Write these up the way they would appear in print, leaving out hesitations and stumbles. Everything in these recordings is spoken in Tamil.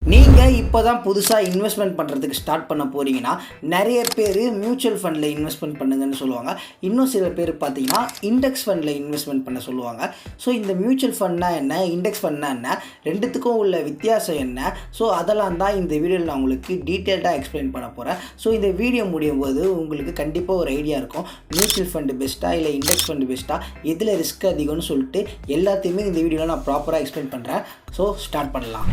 நீங்கள் இப்போ தான் புதுசாக இன்வெஸ்ட்மெண்ட் பண்ணுறதுக்கு ஸ்டார்ட் பண்ண போகிறீங்கன்னா நிறைய பேர் மியூச்சுவல் ஃபண்டில் இன்வெஸ்ட்மெண்ட் பண்ணுங்கன்னு சொல்லுவாங்க. இன்னும் சில பேர் பார்த்தீங்கன்னா இண்டெக்ஸ் ஃபண்டில் இன்வெஸ்ட்மெண்ட் பண்ண சொல்லுவாங்க. ஸோ இந்த மியூச்சுவல் ஃபண்ட்னா என்ன, இண்டெக்ஸ் ஃபண்ட்னா என்ன, ரெண்டுத்துக்கும் உள்ள வித்தியாசம் என்ன, ஸோ அதெல்லாம் தான் இந்த வீடியோவில் நான் உங்களுக்கு டீட்டெயில்டாக எக்ஸ்பிளைன் பண்ண போகிறேன். ஸோ இந்த வீடியோ முடியும் போது உங்களுக்கு கண்டிப்பாக ஒரு ஐடியா இருக்கும், மியூச்சுவல் ஃபண்டு பெஸ்ட்டாக இல்லை இண்டெக்ஸ் ஃபண்டு பெஸ்ட்டாக, எதில் ரிஸ்க் அதிகம்னு சொல்லிட்டு எல்லாத்தையுமே இந்த வீடியோவில் நான் ப்ராப்பராக எக்ஸ்பிளைன் பண்ணுறேன். ஸோ ஸ்டார்ட் பண்ணலாம்.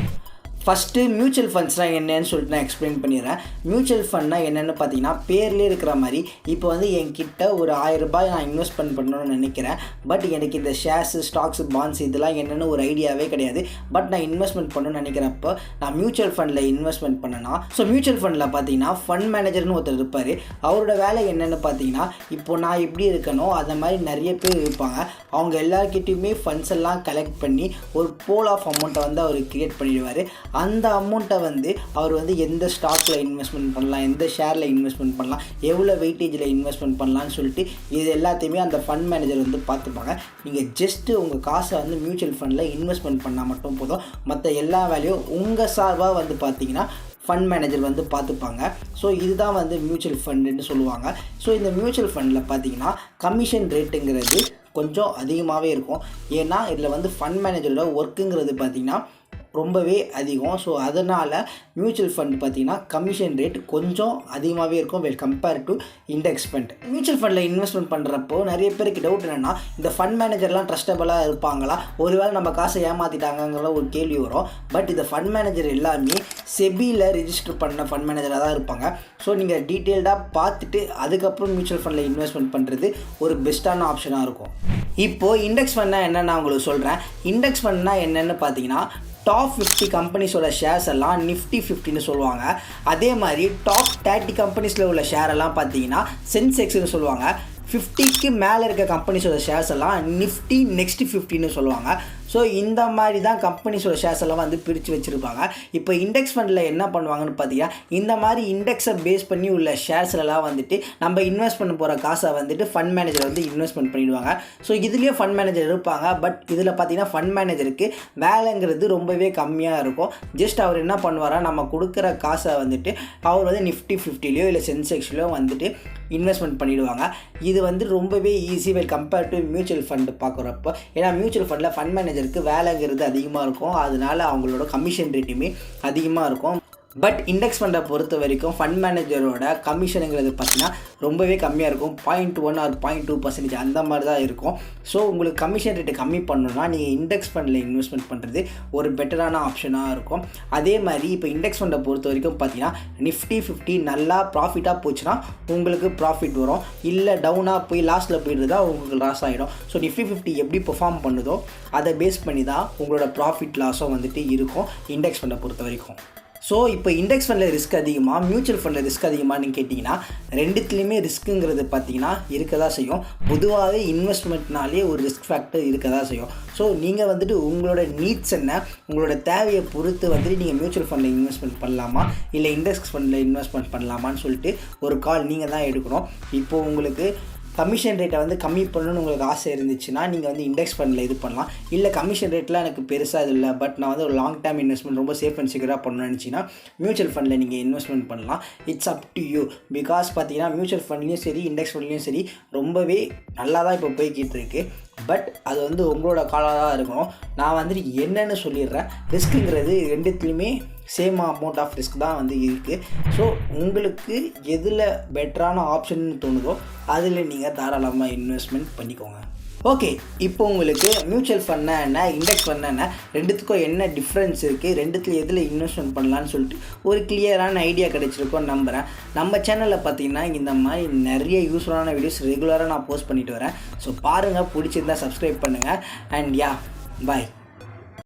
ஃபஸ்ட்டு மியூச்சுவல் ஃபண்ட்ஸ்னால் என்னன்னு சொல்லிட்டு நான் எக்ஸ்பிளைன் பண்ணிடுறேன். மியூச்சுவல் ஃபண்ட்னா என்னென்னு பார்த்தீங்கன்னா பேர்லேயே இருக்கிற மாதிரி, இப்போ வந்து என்கிட்ட ஒரு 1000 ரூபாய் நான் இன்வெஸ்ட் பண்ணணும்னு நினைக்கிறேன். பட் எனக்கு இந்த ஷேர்ஸு, ஸ்டாக்ஸு, பாண்ட்ஸ் இதெல்லாம் என்னென்னு ஒரு ஐடியாவே கிடையாது. பட் நான் இன்வெஸ்ட்மெண்ட் பண்ணணும்னு நினைக்கிறப்போ நான் மியூச்சுவல் ஃபண்டில் இன்வெஸ்ட்மெண்ட் பண்ணேன்னா, ஸோ மியூச்சுவல் ஃபண்டில் பார்த்தீங்கன்னா ஃபண்ட் மேனேஜர்னு ஒருத்தர் இருப்பார். அவரோட வேலை என்னென்னு பார்த்தீங்கன்னா, இப்போ நான் எப்படி இருக்கனோ அந்த மாதிரி நிறைய பேர் இருப்பாங்க. அவங்க எல்லாருக்கிட்டையுமே ஃபண்ட்ஸ் எல்லாம் கலெக்ட் பண்ணி ஒரு போல் ஆஃப் அமௌண்ட்டை வந்து அவர் க்ரியேட் பண்ணிடுவார். அந்த அமௌண்ட்டை வந்து அவர் வந்து எந்த ஸ்டாக்கில் இன்வெஸ்ட்மெண்ட் பண்ணலாம், எந்த ஷேரில் இன்வெஸ்ட்மெண்ட் பண்ணலாம், எவ்வளோ வெயிட்டேஜில் இன்வெஸ்ட்மெண்ட் பண்ணலான்னு சொல்லிட்டு இது எல்லாத்தையுமே அந்த ஃபண்ட் மேனேஜர் வந்து பார்த்துப்பாங்க. நீங்கள் ஜஸ்ட்டு உங்கள் காசை வந்து மியூச்சுவல் ஃபண்டில் இன்வெஸ்ட்மெண்ட் பண்ணால் மட்டும் போதும். மற்ற எல்லா வேலையும் உங்கள் சார்பாக வந்து பார்த்தீங்கன்னா ஃபண்ட் மேனேஜர் வந்து பார்த்துப்பாங்க. ஸோ இதுதான் வந்து மியூச்சுவல் ஃபண்டுன்னு சொல்லுவாங்க. ஸோ இந்த மியூச்சுவல் ஃபண்டில் பார்த்தீங்கன்னா கமிஷன் ரேட்டுங்கிறது கொஞ்சம் அதிகமாகவே இருக்கும். ஏன்னா இதில் வந்து ஃபண்ட் மேனேஜரோட ஒர்க்குங்கிறது பார்த்திங்கன்னா ரொம்பவே அதிகம். ஸோ அதனால் மியூச்சுவல் ஃபண்ட் பார்த்திங்கன்னா கமிஷன் ரேட் கொஞ்சம் அதிகமாகவே இருக்கும் well compare to index fund. Mutual ஃபண்டில் இன்வெஸ்ட்மெண்ட் பண்ணுறப்போ நிறைய பேருக்கு டவுட் என்னென்னா, இந்த ஃபண்ட் மேனேஜர்லாம் ட்ரஸ்டபுளாக இருப்பாங்களா, ஒருவேளை நம்ம காசை ஏமாற்றிட்டாங்கிற ஒரு கேள்வி வரும். பட் இந்த ஃபண்ட் மேனேஜர் எல்லாமே செபியில் ரிஜிஸ்டர் பண்ண ஃபண்ட் மேனேஜராக தான் இருப்பாங்க. ஸோ நீங்கள் டீட்டெயில்டாக பார்த்துட்டு அதுக்கப்புறம் மியூச்சுவல் ஃபண்டில் இன்வெஸ்ட்மெண்ட் பண்ணுறது ஒரு பெஸ்ட்டான ஆப்ஷனாக இருக்கும். இப்போது இண்டெக்ஸ் ஃபண்ட்னா என்னென்னு நான் உங்களுக்கு சொல்கிறேன். இண்டெக்ஸ் ஃபண்ட்னா என்னென்னு பார்த்தீங்கன்னா, டாப் 50 கம்பெனிஸோட ஷேர்ஸ் எல்லாம் நிஃப்டி 50ன்னு சொல்லுவாங்க. அதே மாதிரி டாப் 30 கம்பெனிஸில் உள்ள ஷேர் எல்லாம் பார்த்தீங்கன்னா சென்செக்ஸ்னு சொல்லுவாங்க. 50க்கு மேலே இருக்க கம்பெனிஸோட ஷேர்ஸ் எல்லாம் நிஃப்டி நெக்ஸ்ட் 50ன்னு சொல்லுவாங்க. ஸோ இந்த மாதிரி தான் கம்பெனிஸோட ஷேர்ஸ் எல்லாம் வந்து பிரித்து வச்சுருப்பாங்க. இப்போ இண்டெக்ஸ் ஃபண்டில் என்ன பண்ணுவாங்கன்னு பார்த்தீங்கன்னா, இந்த மாதிரி இண்டெக்ஸை பேஸ் பண்ணி உள்ள ஷேர்ஸ்லாம் வந்துட்டு நம்ம இன்வெஸ்ட் பண்ண போகிற காசை வந்துட்டு ஃபண்ட் மேனேஜர் வந்து இன்வெஸ்ட்மெண்ட் பண்ணிவிடுவாங்க. ஸோ இதுலேயும் ஃபண்ட் மேனேஜர் இருப்பாங்க. பட் இதில் பார்த்தீங்கன்னா ஃபண்ட் மேனேஜருக்கு வேலைங்கிறது ரொம்பவே கம்மியாக இருக்கும். ஜஸ்ட் அவர் என்ன பண்ணுவாரா, நம்ம கொடுக்குற காசை வந்துட்டு அவர் வந்து நிஃப்டி 50லையோ இல்லை சென்செக்ஸ்லையோ வந்துட்டு இன்வெஸ்ட்மெண்ட் பண்ணிவிடுவாங்க. இது வந்து ரொம்பவே easy well compare to mutual fund பார்க்குறப்போ. ஏன்னா மியூச்சுவல் ஃபண்டில் ஃபண்ட் மேனேஜருக்கு வேலைங்கிறது அதிகமாக இருக்கும். அதனால அவங்களோட கமிஷன் ரேட்டுமே அதிகமாக இருக்கும். பட் இண்டெக்ஸ் ஃபண்டை பொறுத்த வரைக்கும் ஃபண்ட் மேனேஜரோட கமிஷனுங்கிறது பார்த்திங்கன்னா ரொம்பவே கம்மியாக இருக்கும். 0.1 ஆர் 0.2% அந்த மாதிரி தான் இருக்கும். ஸோ உங்களுக்கு கமிஷன் ரேட்டை கம்மி பண்ணணும்னா நீங்கள் இண்டெக்ஸ் ஃபண்டில் இன்வெஸ்ட்மெண்ட் பண்ணுறது ஒரு பெட்டரான ஆப்ஷனாக இருக்கும். அதே மாதிரி இப்போ இண்டெக்ஸ் ஃபண்டை பொறுத்த வரைக்கும் பார்த்திங்கன்னா நிஃப்டி 50 நல்லா ப்ராஃபிட்டாக போச்சுன்னா உங்களுக்கு ப்ராஃபிட் வரும். இல்லை டவுனாக போய் லாஸ்ட்டில் போயிடுறதா உங்களுக்கு லாஸ் ஆகிடும். ஸோ நிஃப்டி 50 எப்படி பெர்ஃபார்ம் பண்ணுதோ அதை பேஸ் பண்ணி தான் உங்களோட ப்ராஃபிட் லாஸும் வந்துட்டு இருக்கும் இண்டெக்ஸ் ஃபண்டை பொறுத்த வரைக்கும். ஸோ இப்போ இண்டெக்ஸ் ஃபண்டில் ரிஸ்க் அதிகமாக, மியூச்சுவல் ஃபண்டில் ரிஸ்க் அதிகமானு கேட்டிங்கன்னா ரெண்டுத்துலேயுமே ரிஸ்க்குங்கிறது பார்த்திங்கன்னா இருக்க தான் செய்யும். பொதுவாகவே இன்வெஸ்ட்மெண்ட்னாலே ஒரு ரிஸ்க் ஃபேக்டர் இருக்க தான் செய்யும். ஸோ நீங்கள் வந்துட்டு உங்களோட நீட்ஸ் என்ன, உங்களோட தேவையை பொறுத்து வந்துட்டு நீங்கள் மியூச்சுவல் ஃபண்டில் இன்வெஸ்ட்மெண்ட் பண்ணலாமா இல்லை இண்டெக்ஸ் ஃபண்டில் இன்வெஸ்ட்மெண்ட் பண்ணலாமான்னு சொல்லிட்டு ஒரு கால் நீங்கள் தான் எடுக்கணும். இப்போது உங்களுக்கு கமிஷன் ரேட்டை வந்து கம்மி பண்ணணும்னு உங்களுக்கு ஆசை இருந்துச்சுன்னா நீங்கள் வந்து இண்டெக்ஸ் ஃபண்டில் இது பண்ணலாம். இல்லை கமிஷன் ரேட்லாம் எனக்கு பெருசாக இது இல்லை, பட் நான் வந்து ஒரு லாங் டேர்ம் இன்வெஸ்ட்மெண்ட் ரொம்ப சேஃப் அண்ட் செக்யூராக பண்ணணும்னு நினச்சிங்கன்னா மியூச்சுவல் ஃபண்டில் நீங்கள் இன்வெஸ்ட்மெண்ட் பண்ணலாம். It's up to you. Because பார்த்தீங்கன்னா மியூச்சுவல் ஃபண்ட்லேயும் சரி இண்டெக்ஸ் ஃபண்ட்லேயும் சரி ரொம்பவே நல்லா தான் இப்போ போய்கிட்டு இருக்கு. பட் அது வந்து உங்களோட காலாக தான் இருக்கணும். நான் வந்துட்டு என்னென்னு சொல்லிடுறேன். ரிஸ்க்குங்கிறது ரெண்டுத்துலேயுமே சேம் அமௌண்ட் ஆஃப் ரிஸ்க் தான் வந்து இருக்குது. ஸோ உங்களுக்கு எதில் பெட்டரான ஆப்ஷன் தோணுதோ அதில் நீங்கள் தாராளமாக இன்வெஸ்ட்மெண்ட் பண்ணிக்கோங்க. ஓகே, இப்போ உங்களுக்கு மியூச்சுவல் ஃபண்ட்னா என்ன, இண்டெக்ஸ் ஃபண்ட்னா என்ன, ரெண்டுத்துக்கும் என்ன டிஃப்ரென்ஸ் இருக்குது, ரெண்டுத்தில் எதில் இன்வெஸ்ட்மெண்ட் பண்ணலான்னு சொல்லிட்டு ஒரு கிளியரான ஐடியா கிடைச்சிருக்கோன்னு நம்புகிறேன். நம்ம சேனலில் பார்த்தீங்கன்னா இந்த மாதிரி நிறைய யூஸ்ஃபுல்லான வீடியோஸ் ரெகுலராக நான் போஸ்ட் பண்ணிட்டு வரேன். ஸோ பாருங்கள், பிடிச்சிருந்தா சப்ஸ்கிரைப் பண்ணுங்கள். And yeah, bye.